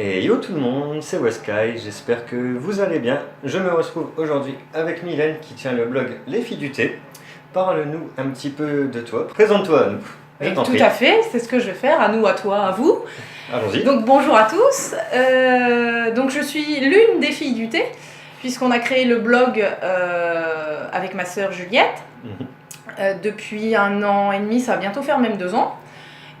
Et yo tout le monde, c'est Weskai, j'espère que vous allez bien. Je me retrouve aujourd'hui avec Mylène qui tient le blog Les Filles du Thé. Parle-nous un petit peu de toi, présente-toi à nous. Je t'en prie. Tout à fait, c'est ce que je vais faire, à nous, à toi, à vous. Allons-y. Donc bonjour à tous, donc je suis l'une des filles du thé, puisqu'on a créé le blog avec ma sœur Juliette, depuis 1 an et demi, ça va bientôt faire même 2 ans.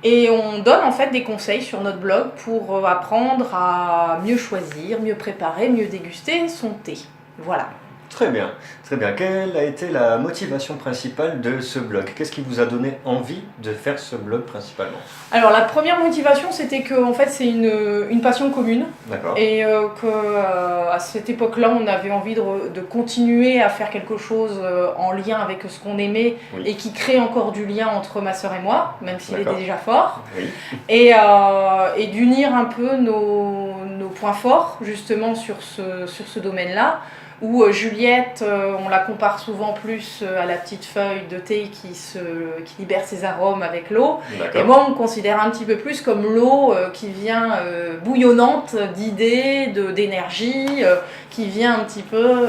Et on donne en fait des conseils sur notre blog pour apprendre à mieux choisir, mieux préparer, mieux déguster son thé. Voilà. Très bien, très bien. Quelle a été la motivation principale de ce blog? Qu'est-ce qui vous a donné envie de faire ce blog principalement? Alors la première motivation, c'était que en fait, c'est une passion commune. D'accord. Et qu'à cette époque-là, on avait envie de continuer à faire quelque chose en lien avec ce qu'on aimait, Oui. et qui crée encore du lien entre ma sœur et moi, même s'il était D'accord. déjà fort. Oui. Et d'unir un peu nos points forts justement sur ce domaine-là, où Juliette, on la compare souvent plus à la petite feuille de thé qui libère ses arômes avec l'eau. D'accord. Et moi, on me considère un petit peu plus comme l'eau qui vient bouillonnante d'idées, d'énergie, qui vient un petit peu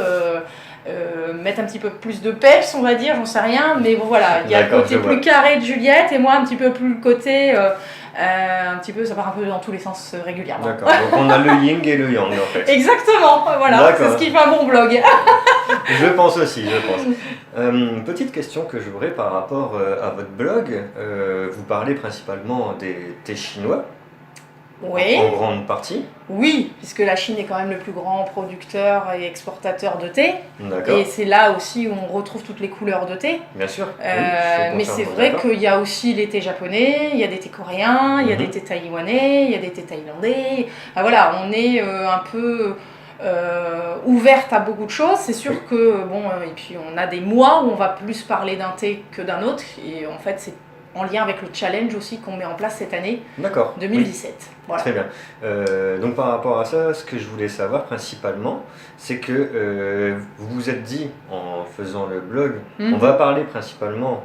mettre un petit peu plus de peps, on va dire, j'en sais rien. Mais bon, voilà, il y a le D'accord, côté je vois. plus carré de Juliette et moi un petit peu plus le côté... un petit peu, ça part un peu dans tous les sens régulièrement. D'accord, donc on a le yin et le yang en fait. Exactement, voilà, D'accord. c'est ce qui fait un bon blog. Je pense aussi, je pense. Petite question que j'aurais par rapport à votre blog. Vous parlez principalement des thés chinois, Oui, en grande partie. oui, puisque la Chine est quand même le plus grand producteur et exportateur de thé. D'accord, Et c'est là aussi où on retrouve toutes les couleurs de thé. bien sûr. Oui, je suis Mais c'est entièrement vrai d'accord. qu'il y a aussi les thés japonais, il y a des thés coréens, il y a des thés taïwanais, il y a des thés thaïlandais. Ah, voilà, on est un peu ouverte à beaucoup de choses. C'est sûr que, bon, et puis on a des mois où on va plus parler d'un thé que d'un autre. Et en fait, c'est en lien avec le challenge aussi qu'on met en place cette année, D'accord. 2017. Voilà. Très bien. Donc par rapport à ça, ce que je voulais savoir principalement, c'est que vous vous êtes dit en faisant le blog, on va parler principalement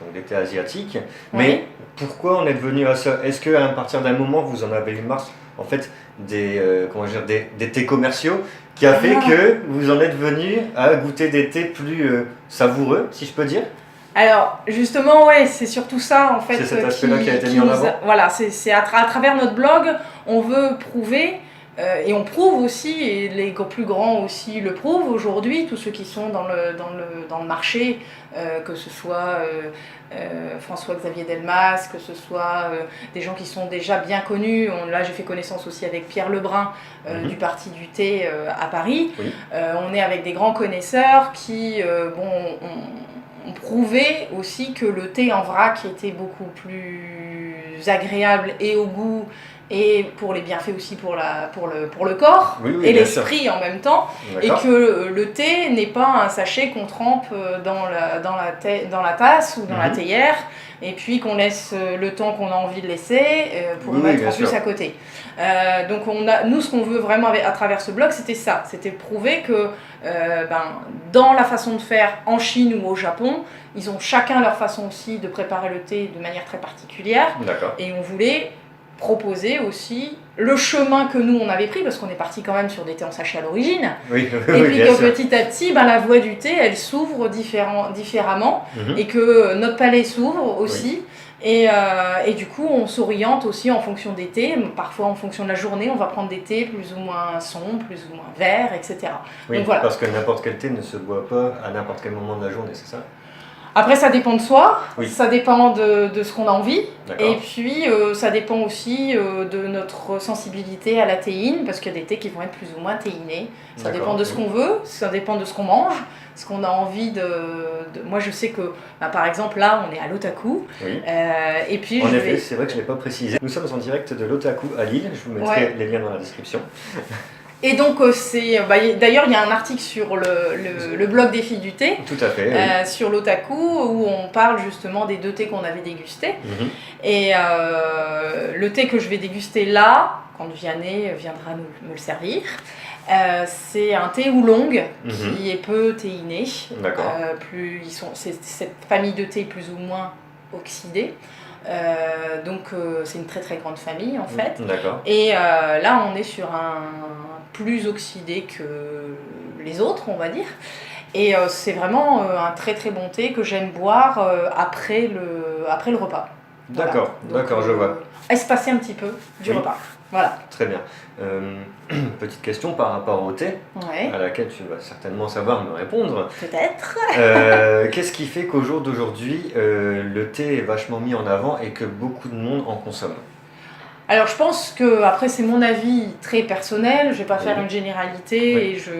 donc, des thés asiatiques, mais pourquoi on est venu à ça? Est-ce qu'à partir d'un moment vous en avez eu marre en fait des thés commerciaux qui a fait que vous en êtes venu à goûter des thés plus savoureux, si je peux dire? Alors, justement, ouais, c'est surtout ça, en fait. C'est cet aspect-là qui a été mis en avant. Voilà, c'est à travers notre blog, on veut prouver, et on prouve aussi, et les plus grands aussi le prouvent aujourd'hui, tous ceux qui sont dans le marché, que ce soit François-Xavier Delmas, que ce soit des gens qui sont déjà bien connus. Là, j'ai fait connaissance aussi avec Pierre Lebrun du Parti du Thé à Paris. Oui. On est avec des grands connaisseurs qui, on prouvait aussi que le thé en vrac était beaucoup plus agréable et au goût et pour les bienfaits aussi pour le corps et l'esprit en même temps, et que le thé n'est pas un sachet qu'on trempe dans la tasse ou dans la théière et puis qu'on laisse le temps qu'on a envie de laisser pour mettre en plus à côté. Donc nous, ce qu'on veut vraiment à travers ce blog, c'était ça, c'était prouver que dans la façon de faire en Chine ou au Japon, ils ont chacun leur façon aussi de préparer le thé de manière très particulière. D'accord. Et on voulait proposer aussi le chemin que nous on avait pris, parce qu'on est parti quand même sur des thés en sachet à l'origine. Oui, et puis que petit à petit, la voie du thé, elle s'ouvre différemment, et que notre palais s'ouvre aussi. Et du coup, on s'oriente aussi en fonction des thés. Parfois, en fonction de la journée, on va prendre des thés plus ou moins sombres, plus ou moins verts, etc. Oui, donc, voilà. Parce que n'importe quel thé ne se boit pas à n'importe quel moment de la journée, c'est ça? Après, ça dépend de soi, Oui. Ça dépend de ce qu'on a envie, D'accord. et puis ça dépend aussi de notre sensibilité à la théine, parce qu'il y a des thés qui vont être plus ou moins théinés. Ça dépend de ce qu'on veut, ça dépend de ce qu'on mange, ce qu'on a envie de... Moi, je sais que, par exemple, là, on est à l'Otaku, et puis en effet, c'est vrai que je ne l'ai pas précisé. Nous sommes en direct de l'Otaku à Lille, je vous mettrai les liens dans la description. Et donc, d'ailleurs, il y a un article sur le blog des filles du thé, tout à fait, sur l'Otaku, où on parle justement des 2 thés qu'on avait dégustés. Et le thé que je vais déguster là, quand Vianney viendra me le servir, c'est un thé oolong qui est peu théiné. D'accord. C'est cette famille de thé plus ou moins oxydée. Donc c'est une très très grande famille en fait. D'accord. Et là on est sur un plus oxydé que les autres on va dire. Et c'est vraiment un très très bon thé que j'aime boire après le repas. D'accord, voilà. d'accord, je vois. Espacer un petit peu du repas. Voilà. Très bien. Petite question par rapport au thé, Ouais. à laquelle tu vas certainement savoir me répondre. Peut-être. Qu'est-ce qui fait qu'au jour d'aujourd'hui, le thé est vachement mis en avant et que beaucoup de monde en consomme? Alors je pense que, après c'est mon avis très personnel, je vais pas faire une généralité Oui. et je...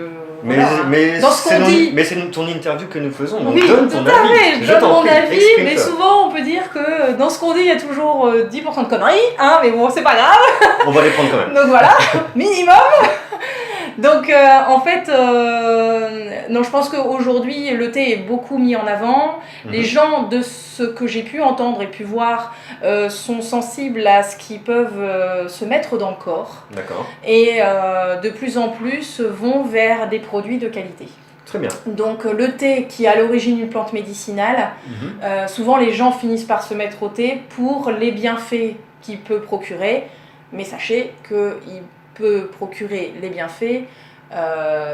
Mais, voilà. mais Dans ce qu'on dit... mais c'est ton interview que nous faisons, donc Oui, donne tout ton à avis. fait, je donne mon avis, mais souvent on peut dire que dans ce qu'on dit il y a toujours 10% de conneries, hein, mais bon c'est pas grave. On va les prendre quand même. Donc voilà, minimum. Donc en fait, non, je pense qu'aujourd'hui le thé est beaucoup mis en avant. Les gens, de ce que j'ai pu entendre et pu voir, sont sensibles à ce qu'ils peuvent se mettre dans le corps. D'accord. Et de plus en plus vont vers des produits de qualité. Très bien. Donc le thé, qui est à l'origine une plante médicinale, souvent les gens finissent par se mettre au thé pour les bienfaits qu'il peut procurer. Mais sachez qu'il peut procurer les bienfaits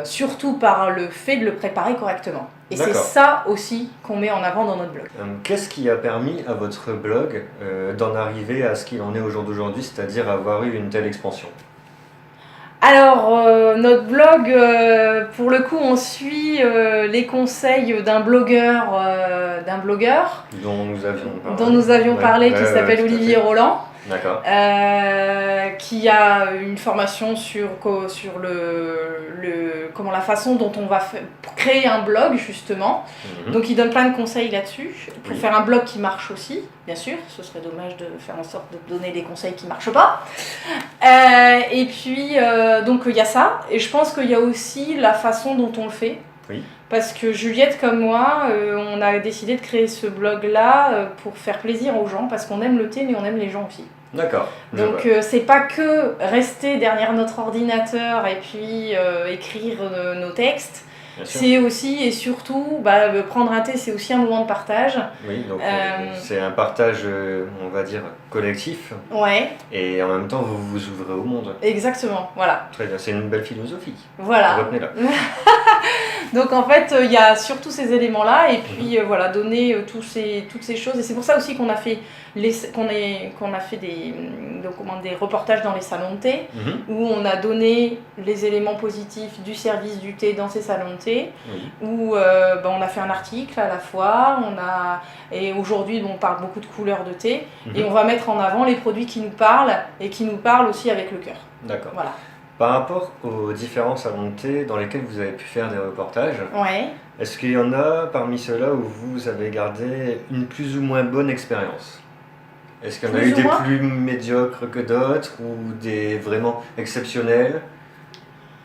surtout par le fait de le préparer correctement. Et c'est ça aussi qu'on met en avant dans notre blog. Qu'est-ce qui a permis à votre blog d'en arriver à ce qu'il en est au jour d'aujourd'hui, c'est-à-dire avoir eu une telle expansion? Alors, notre blog, pour le coup, on suit les conseils d'un blogueur dont nous avions parlé, qui s'appelle Olivier Roland. D'accord. Qui a une formation sur la façon dont on va créer un blog justement. Donc il donne plein de conseils là-dessus pour faire un blog qui marche aussi, bien sûr. Ce serait dommage de faire en sorte de donner des conseils qui marchent pas. Et puis donc il y a ça, et je pense qu'il y a aussi la façon dont on le fait. Oui. Parce que Juliette comme moi, on a décidé de créer ce blog-là pour faire plaisir aux gens, parce qu'on aime le thé, mais on aime les gens aussi. D'accord. Donc c'est pas que rester derrière notre ordinateur et puis écrire nos textes. C'est aussi et surtout, prendre un thé, c'est aussi un moment de partage. Oui, donc c'est un partage, on va dire, collectif. Ouais. Et en même temps, vous vous ouvrez au monde. Exactement, voilà. Très bien, c'est une belle philosophie. Voilà. Retenez-la. Donc en fait, il y a surtout ces éléments-là, et puis voilà, donner toutes ces choses. Et c'est pour ça aussi qu'on a fait des reportages dans les salons de thé, où on a donné les éléments positifs du service du thé dans ces salons de thé, où on a fait un article à la fois, et aujourd'hui on parle beaucoup de couleurs de thé, et on va mettre en avant les produits qui nous parlent, et qui nous parlent aussi avec le cœur. D'accord. Voilà. Par rapport aux différents salons de thé dans lesquels vous avez pu faire des reportages, est-ce qu'il y en a parmi ceux-là où vous avez gardé une plus ou moins bonne expérience? Est-ce qu'il y en a eu des plus médiocres que d'autres, ou des vraiment exceptionnels?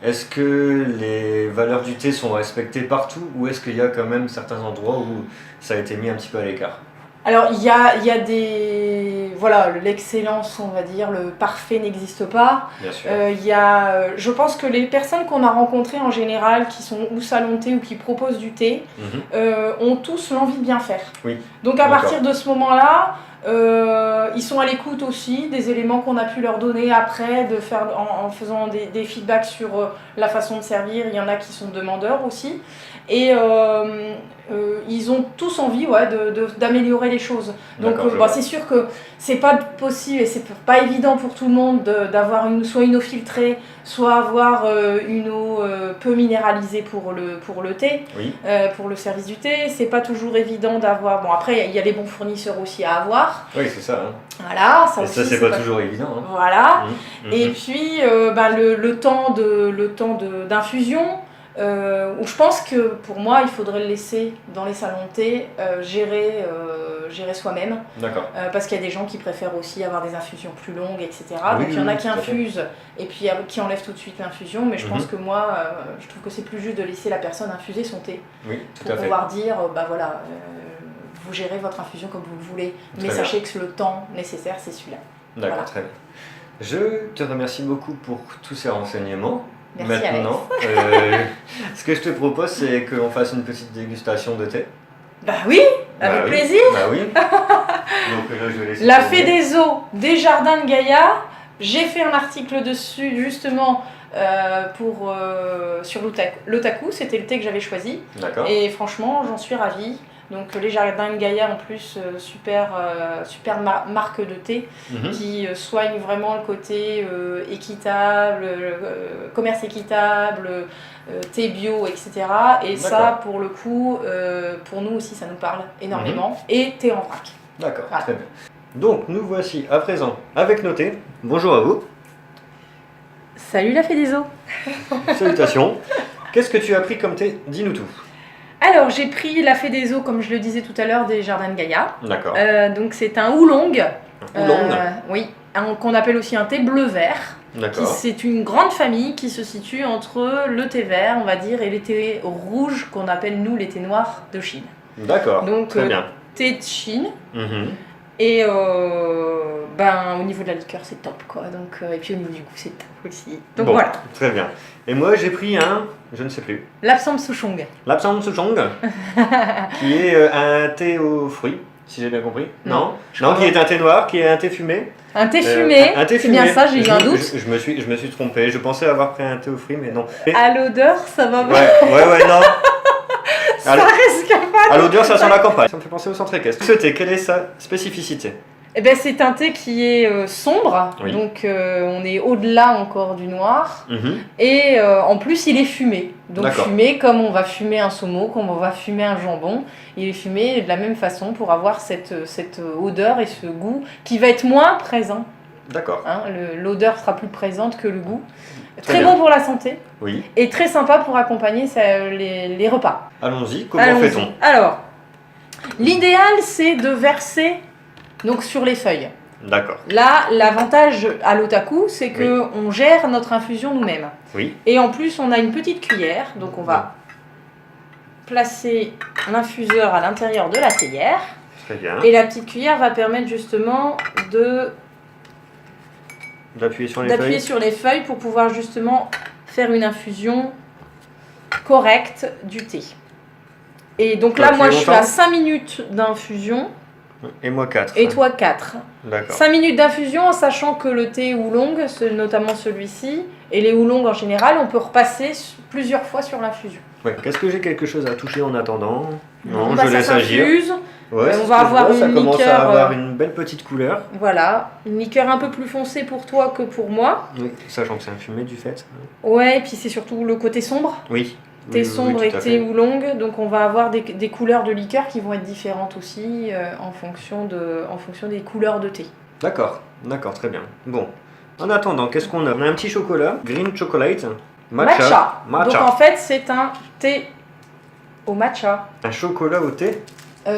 Est-ce que les valeurs du thé sont respectées partout, ou est-ce qu'il y a quand même certains endroits où ça a été mis un petit peu à l'écart? Alors il y a des... Voilà, l'excellence, on va dire, le parfait n'existe pas. Bien sûr. Je pense que les personnes qu'on a rencontrées en général, qui sont ou salon de thé ou qui proposent du thé, ont tous l'envie de bien faire. Oui. Donc à partir de ce moment-là, ils sont à l'écoute aussi des éléments qu'on a pu leur donner après, en faisant des feedbacks sur la façon de servir. Il y en a qui sont demandeurs aussi. Et ils ont tous envie d'améliorer les choses. Donc c'est sûr que c'est pas possible et c'est pas évident pour tout le monde d'avoir soit une eau filtrée, soit avoir une eau peu minéralisée pour le thé, pour le service du thé. C'est pas toujours évident d'avoir... Bon, après il y a les bons fournisseurs aussi à avoir. Oui, c'est ça. Voilà, ça et aussi, ça c'est pas toujours évident. Voilà. Et puis le temps d'infusion, où je pense que pour moi il faudrait le laisser dans les salons de thé, gérer soi-même. D'accord. Parce qu'il y a des gens qui préfèrent aussi avoir des infusions plus longues, etc. Donc il y en a qui infusent et puis qui enlèvent tout de suite l'infusion, mais je pense que moi je trouve que c'est plus juste de laisser la personne infuser son thé, pour pouvoir dire vous gérez votre infusion comme vous le voulez, mais sachez que le temps nécessaire c'est celui-là. D'accord, très bien. Je te remercie beaucoup pour tous ces renseignements. Merci. Maintenant, ce que je te propose, c'est qu'on fasse une petite dégustation de thé. Bah oui, avec plaisir. Bah oui. là, je vais laisser La tourner. fée des eaux des jardins de Gaïa. J'ai fait un article dessus justement sur l'otaku. C'était le thé que j'avais choisi. D'accord. Et franchement, j'en suis ravie. Donc les jardins de Gaïa en plus, super marque de thé qui soigne vraiment le côté équitable, commerce équitable, thé bio, etc. Et ça, pour le coup, pour nous aussi, ça nous parle énormément. Et thé en vrac. D'accord, Voilà. très bien. Donc nous voici à présent avec nos thés. Bonjour à vous. Salut la fée des eaux. Salutations. Qu'est-ce que tu as pris comme thé? Dis-nous tout. Alors j'ai pris la fée des eaux, comme je le disais tout à l'heure, des jardins de Gaïa. D'accord. Donc c'est un oolong. Oolong. Oui, qu'on appelle aussi un thé bleu-vert. D'accord. C'est une grande famille qui se situe entre le thé vert, on va dire, et les thés rouges qu'on appelle nous les thés noirs de Chine. D'accord. Donc très bien. thé de Chine. Mhm. Et au niveau de la liqueur, c'est top, quoi. Donc, et puis au niveau du goût, c'est top aussi. Donc Bon, voilà. très bien. Et moi j'ai pris un, je ne sais plus, L'Apsam Souchong. l'Apsang Souchong, qui est un thé aux fruits, si j'ai bien compris. Non, Non, qui est un thé noir, qui est un thé fumé. Un thé fumé. Un thé C'est fumé. bien ça, j'ai eu un doute. Je me suis trompé. Je pensais avoir pris un thé aux fruits, mais non. À l'odeur, ça va pas. Ouais, non. Ça risque pas. À l'odeur, ça sent la campagne. Ça me fait penser au centre équestre. Ce thé, quelle est sa spécificité? Eh ben, c'est un thé qui est sombre, Oui. donc on est au-delà encore du noir. Mhm. Et en plus, il est fumé. Donc D'accord. fumé comme on va fumer un saumon, comme on va fumer un jambon. Il est fumé de la même façon pour avoir cette odeur et ce goût qui va être moins présent. D'accord. Hein, l'odeur sera plus présente que le goût. Très Très bien. bon pour la santé Oui. et très sympa pour accompagner les repas. Allons-y. Comment Allons-y. fait-on? Alors, l'idéal c'est de verser donc sur les feuilles. D'accord. Là, l'avantage à l'otaku, c'est que on gère notre infusion nous-mêmes. Oui. Et en plus, on a une petite cuillère, donc on va placer l'infuseur à l'intérieur de la théière. Très bien. Et la petite cuillère va permettre justement D'appuyer sur les d'appuyer feuilles. sur les feuilles pour pouvoir justement faire une infusion correcte du thé. Et donc là, Toi, moi, tu es je suis à longtemps 5 minutes d'infusion Et moi 4. et toi 4. D'accord. 5 minutes d'infusion en sachant que le thé oolong, notamment celui-ci, et les oolong en général, on peut repasser plusieurs fois sur l'infusion. Ouais. Qu'est-ce que j'ai quelque chose à toucher en attendant? Non, Bah, je ça laisse agir. s'infuse. Ouais, on c'est ce va que je avoir vois, ça une commence liqueur, à avoir une belle petite couleur. Voilà, une liqueur un peu plus foncée pour toi que pour moi. Oui, sachant que c'est un fumé du fait. Ouais, et puis c'est surtout le côté sombre. Oui. Thé Oui, sombre tout et à thé fait. oolong, donc on va avoir des couleurs de liqueur qui vont être différentes aussi en fonction des couleurs de thé. D'accord, très bien. Bon, en attendant, qu'est-ce qu'on a? On a un petit chocolat, green chocolate, matcha. Donc en fait, c'est un thé au matcha. Un chocolat au thé.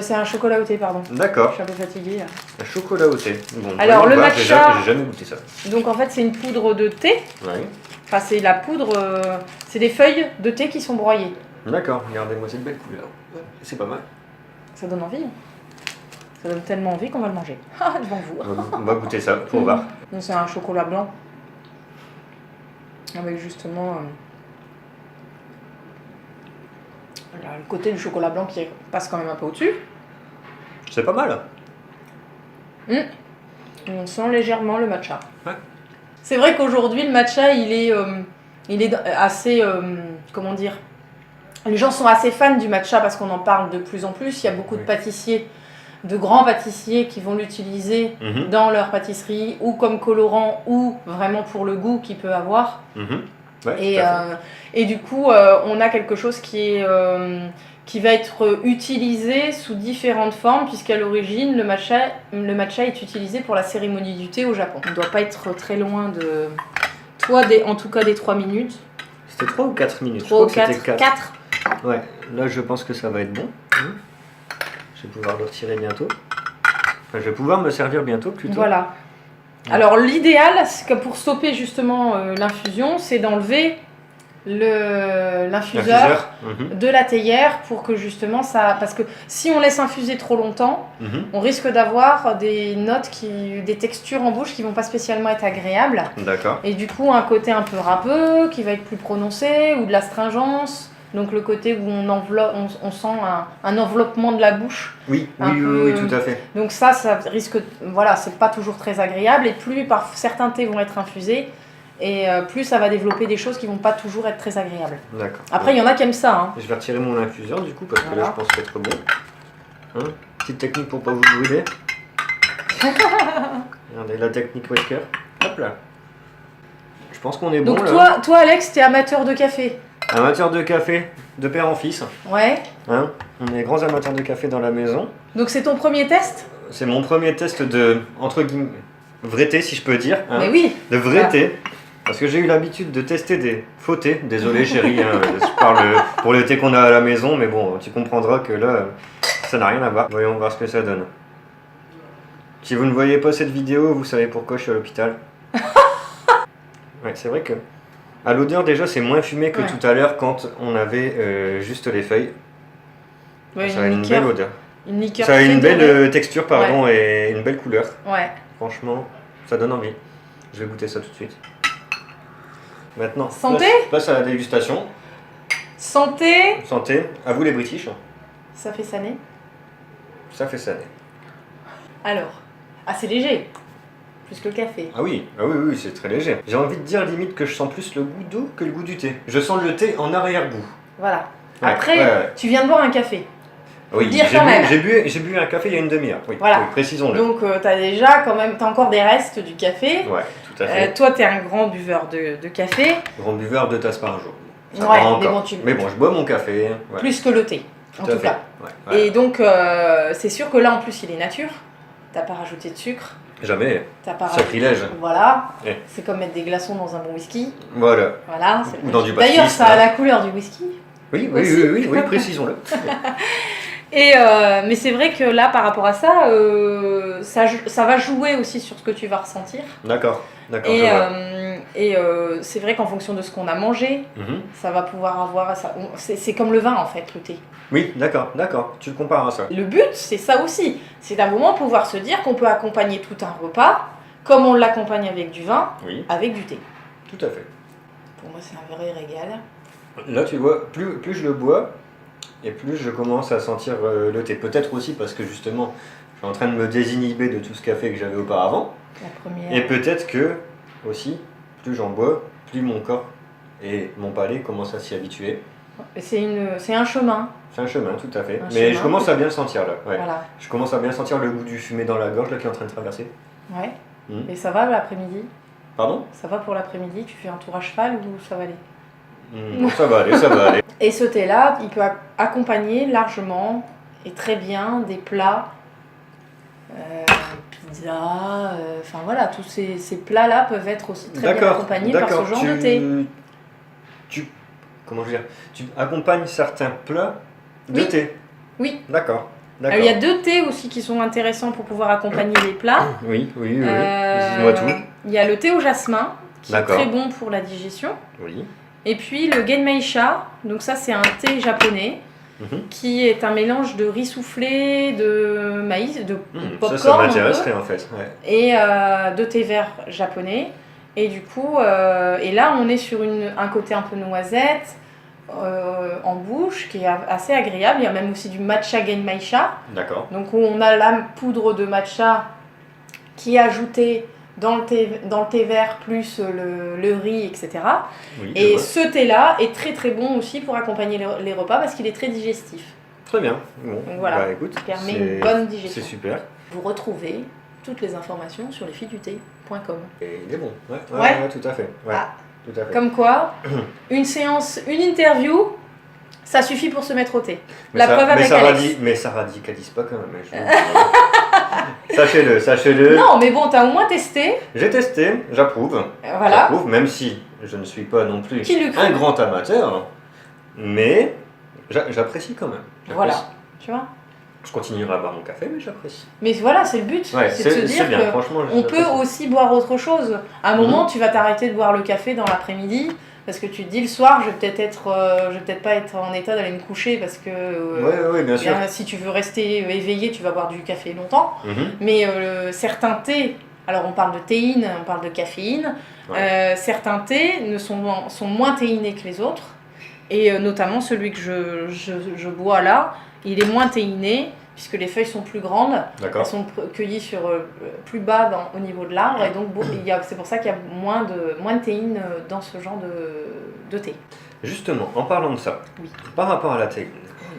C'est un chocolat au thé, pardon. Je D'accord, suis un peu fatiguée là. un chocolat au thé. Bon, Alors, voyons le voir, matcha- j'ai jamais goûté ça. Donc en fait, c'est une poudre de thé. Ouais. Enfin, c'est la poudre, c'est des feuilles de thé qui sont broyées. D'accord, regardez-moi cette belle couleur. C'est pas mal. Ça donne envie. Ça donne tellement envie qu'on va le manger. Ah, devant vous. On va goûter ça pour voir. Donc c'est un chocolat blanc. Avec justement le côté du chocolat blanc qui passe quand même un peu au-dessus. C'est pas mal. On sent légèrement le matcha. Ouais. C'est vrai qu'aujourd'hui le matcha il est assez comment dire, les gens sont assez fans du matcha parce qu'on en parle de plus en plus. Il y a beaucoup de pâtissiers, de grands pâtissiers qui vont l'utiliser Mhm. dans leur pâtisserie ou comme colorant ou vraiment pour le goût qu'il peut avoir. Mhm. Ouais, Et, tout à fait. et du coup, on a quelque chose qui va être utilisé sous différentes formes, puisqu'à l'origine, le matcha est utilisé pour la cérémonie du thé au Japon. On ne doit pas être très loin de... Toi, en tout cas des 3 minutes. C'était 3 ou 4 minutes? 3 ou Je crois que 4. c'était 4. Ouais, là je pense que ça va être bon. Je vais pouvoir le retirer bientôt. Enfin, je vais pouvoir me servir bientôt plutôt. Voilà. Alors l'idéal, c'est que pour stopper justement l'infusion, c'est d'enlever l'infuseur Mhm. de la théière pour que justement ça... Parce que si on laisse infuser trop longtemps, Mhm. on risque d'avoir des notes, des textures en bouche qui vont pas spécialement être agréables. D'accord. Et du coup, un côté un peu râpeux qui va être plus prononcé ou de l'astringence. Donc le côté où on sent un enveloppement de la bouche. Oui, Un oui, peu- oui, tout à fait. Donc ça risque, voilà, c'est pas toujours très agréable. Et plus certains thés vont être infusés, et plus ça va développer des choses qui vont pas toujours être très agréables. D'accord. Après, il y en a qui aiment ça. Hein. Je vais retirer mon infuseur du coup, parce que Voilà. là je pense être bon. Hein, petite technique pour pas vous brûler. Regardez la technique Wesker. Hop là. Je pense qu'on est bon Donc là. toi Alex, t'es amateur de café. Amateur de café, de père en fils. Ouais. Hein, on est grands amateurs de café dans la maison. Donc c'est ton premier test? C'est mon premier test de, entre guillemets, vrai thé si je peux dire. Hein, Mais oui. de vrai Ah. thé. Parce que j'ai eu l'habitude de tester des faux thés. Désolé chérie, hein, je parle pour le thé qu'on a à la maison, mais bon, tu comprendras que là, ça n'a rien à voir. Voyons voir ce que ça donne. Si vous ne voyez pas cette vidéo, vous savez pourquoi je suis à l'hôpital. Ouais, c'est vrai que à l'odeur déjà c'est moins fumé que Ouais. tout à l'heure quand on avait juste les feuilles. Ouais, Ça a une belle odeur. Une liqueur Ça a une très belle dorée. texture pardon et une belle couleur. Ouais. Franchement, ça donne envie. Je vais goûter ça tout de suite. Maintenant, Santé. place à la dégustation. Santé. Santé. À vous les British. Ça fait saner. Ça fait ça. Alors, assez léger. Plus que le café. Ah oui, oui, c'est très léger. J'ai envie de dire limite que je sens plus le goût d'eau que le goût du thé. Je sens le thé en arrière-goût. Voilà. Ouais, Après, ouais. tu viens de boire un café. Oui, dire quand même. j'ai bu un café il y a une demi-heure. Oui, Voilà. oui, précisons-le. Donc t'as encore des restes du café. Ouais, tout à fait. Toi, t'es un grand buveur de café. Grand buveur, 2 tasses par jour. Ça Ouais, va mais encore. bon, Mais bon, je bois mon café. Ouais, Plus que le thé, en tout à tout fait. cas. Ouais, ouais. Et donc, c'est sûr que là, en plus, il est nature. T'as pas rajouté de sucre. Jamais. T'as pas Sacrilège. Voilà. Eh. C'est comme mettre des glaçons dans un bon whisky. Voilà. Voilà. Ou dans du D'ailleurs, pastis, ça a hein. la couleur du whisky. Oui, Aussi. précisons-le. Et mais c'est vrai que là, par rapport à ça, ça va jouer aussi sur ce que tu vas ressentir. D'accord, je vois. Et c'est vrai qu'en fonction de ce qu'on a mangé, Mhm. ça va pouvoir avoir... C'est comme le vin, en fait, le thé. Oui, d'accord. Tu le compares à ça. Le but, c'est ça aussi. C'est d'un moment pouvoir se dire qu'on peut accompagner tout un repas, comme on l'accompagne avec du vin, Oui, avec du thé. tout à fait. Pour moi, c'est un vrai régal. Là, tu vois, plus je le bois, et plus je commence à sentir le thé. Peut-être aussi parce que justement, je suis en train de me désinhiber de tout ce café que j'avais auparavant. La première... Et peut-être que, aussi, plus j'en bois, plus mon corps et mon palais commencent à s'y habituer. C'est un chemin. C'est un chemin, tout à fait. Un Mais chemin. je commence à bien le sentir là. Ouais. Voilà. Je commence à bien sentir le goût du fumé dans la gorge là, qui est en train de traverser. Ouais. Mhm. Et ça va l'après-midi? Pardon? Ça va pour l'après-midi? Tu fais un tour à cheval ou ça va aller? Bon, ça va aller, ça va aller. Et ce thé-là, il peut accompagner largement et très bien des plats, pizza, enfin voilà, tous ces plats-là peuvent être aussi très bien accompagnés par ce genre de thé. Comment je veux dire? Tu accompagnes certains plats de Oui. thé. Oui. D'accord. Alors, il y a 2 thés aussi qui sont intéressants pour pouvoir accompagner les plats. Oui. Dis-moi tout. Il y a le thé au jasmin, qui est D'accord. très bon pour la digestion. Oui. Et puis le genmeisha, donc ça c'est un thé japonais, Mhm. qui est un mélange de riz soufflé, de maïs, de popcorn. Ça m'intéresserait en fait. Ouais. Et de thé vert japonais. Et du coup, et là on est sur un côté un peu noisette en bouche qui est assez agréable. Il y a même aussi du matcha genmeisha, D'accord. donc où on a la poudre de matcha qui est ajoutée dans le thé vert plus le riz, etc. Oui, je Et vois. ce thé-là est très très bon aussi pour accompagner les repas parce qu'il est très digestif. Très bien. Bon. Donc voilà, Bah, écoute, ça permet c'est- une bonne C'est digestion. super. Vous retrouvez toutes les informations sur lesfilles-du-thé.com. Et il est bon. Ouais, Ouais. tout à fait. Ouais, Ah. tout à fait. Comme quoi, une séance, une interview, ça suffit pour se mettre au thé. Mais La ça, preuve avec Alex. Mais ça radicalise pas quand même. Sachez-le. Non, mais bon, t'as au moins testé. J'ai testé, j'approuve. Voilà. J'approuve, même si je ne suis pas non plus Qui l'eût cru? un grand amateur, mais j'apprécie quand même. J'apprécie. Voilà, tu vois. Je continuerai à boire mon café, mais j'apprécie. Mais voilà, c'est le but. Ouais, c'est de se c'est dire bien, que franchement. on peut j'apprécie. aussi boire autre chose. À un moment, tu vas t'arrêter de boire le café dans l'après-midi parce que tu te dis le soir, je vais peut-être pas être en état d'aller me coucher parce que Ouais, bien sûr. si tu veux rester éveillé, tu vas boire du café longtemps. Mhm. Mais certains thés, alors on parle de théine, on parle de caféine, certains thés sont moins théinés que les autres. Et notamment celui que je bois là, il est moins théiné, puisque les feuilles sont plus grandes, elles sont cueillies sur, plus bas au niveau de l'arbre, et donc c'est pour ça qu'il y a moins de théine dans ce genre de thé. Justement, en parlant de ça, oui. Par rapport à la théine,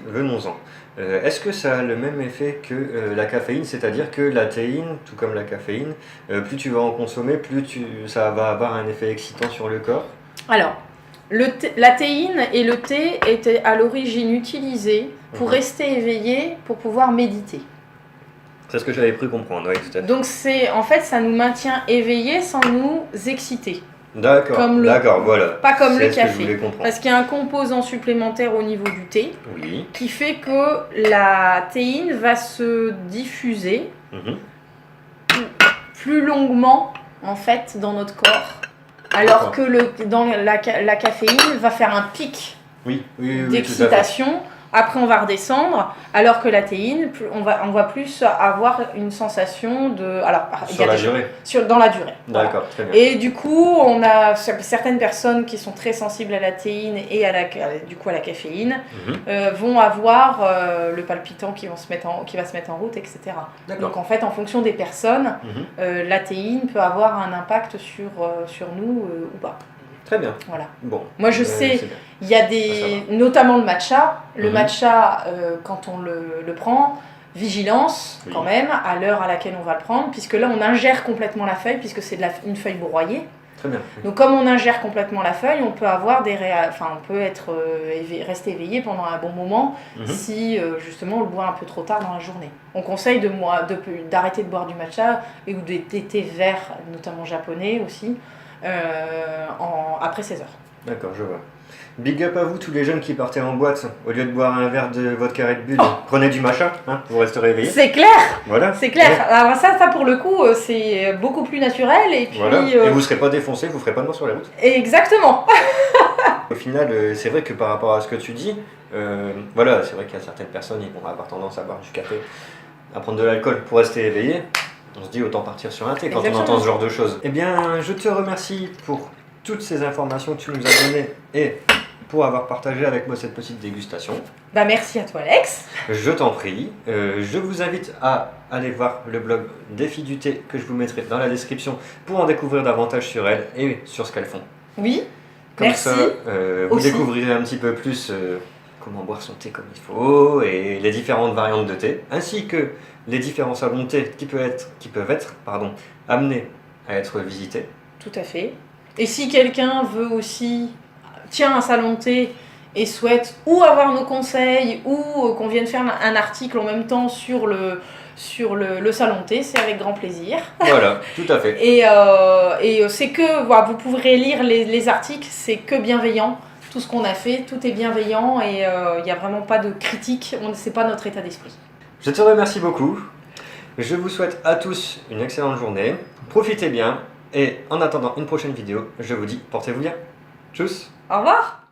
venons-en. Est-ce que ça a le même effet que la caféine, c'est-à-dire que la théine, tout comme la caféine, plus tu vas en consommer, plus ça va avoir un effet excitant sur le corps? Alors, la théine et le thé étaient à l'origine utilisés pour rester éveillé, pour pouvoir méditer. C'est ce que j'avais cru comprendre, oui, tout à fait. Donc en fait, ça nous maintient éveillés sans nous exciter. D'accord, voilà. Pas comme le café. Que je voulais comprendre. Parce qu'il y a un composant supplémentaire au niveau du thé qui fait que la théine va se diffuser plus longuement en fait dans notre corps. Alors que la caféine va faire un pic d'excitation, après on va redescendre, alors que la théine, on va plus avoir une sensation de... Alors, sur la durée. Dans la durée. D'accord, très bien. Et du coup, on a certaines personnes qui sont très sensibles à la théine et à la caféine vont avoir le palpitant qui va se mettre en route, etc. Donc en fait, en fonction des personnes, la théine peut avoir un impact sur nous ou pas. Très bien. Voilà. Bon. Moi je sais, il y a notamment le matcha. Le matcha, quand on le prend, vigilance quand même à l'heure à laquelle on va le prendre, puisque là on ingère complètement la feuille, puisque c'est une feuille broyée. Très bien. Donc comme on ingère complètement la feuille, on peut avoir on peut rester éveillé pendant un bon moment si justement on le boit un peu trop tard dans la journée. On conseille d'arrêter de boire du matcha ou des thés verts, notamment japonais aussi. Après 16 heures. D'accord, je vois. Big up à vous tous les jeunes qui partaient en boîte, au lieu de boire un verre de vodka Red Bull, prenez du matcha, vous resterez éveillé. C'est clair. Voilà. C'est clair. Ouais. Alors ça pour le coup, c'est beaucoup plus naturel et puis. Voilà. Et vous serez pas défoncé, vous ferez pas de mort sur la route. Exactement. Au final, c'est vrai que par rapport à ce que tu dis, voilà, c'est vrai qu'il y a certaines personnes qui vont avoir tendance à boire du café, à prendre de l'alcool pour rester éveillé. On se dit autant partir sur un thé quand on entend ce genre de choses. Eh bien, je te remercie pour toutes ces informations que tu nous as données et pour avoir partagé avec moi cette petite dégustation. Merci à toi Alex. Je t'en prie. Je vous invite à aller voir le blog des filles du thé que je vous mettrai dans la description pour en découvrir davantage sur elles et sur ce qu'elles font. Oui, comme merci. Ça, vous découvrirez un petit peu plus comment boire son thé comme il faut et les différentes variantes de thé, ainsi que les différents salons de thé qui peuvent être amenés à être visités. Tout à fait. Et si quelqu'un veut aussi, tient un salon de thé et souhaite ou avoir nos conseils ou qu'on vienne faire un article en même temps sur le salon de thé, c'est avec grand plaisir. Voilà, tout à fait. Et c'est que, voilà, vous pourrez lire les articles, c'est que bienveillant. Tout ce qu'on a fait, tout est bienveillant et il n'y a vraiment pas de critique, c'est pas notre état d'esprit. Je te remercie beaucoup. Je vous souhaite à tous une excellente journée. Profitez bien et en attendant une prochaine vidéo, je vous dis portez-vous bien. Tchuss. Au revoir.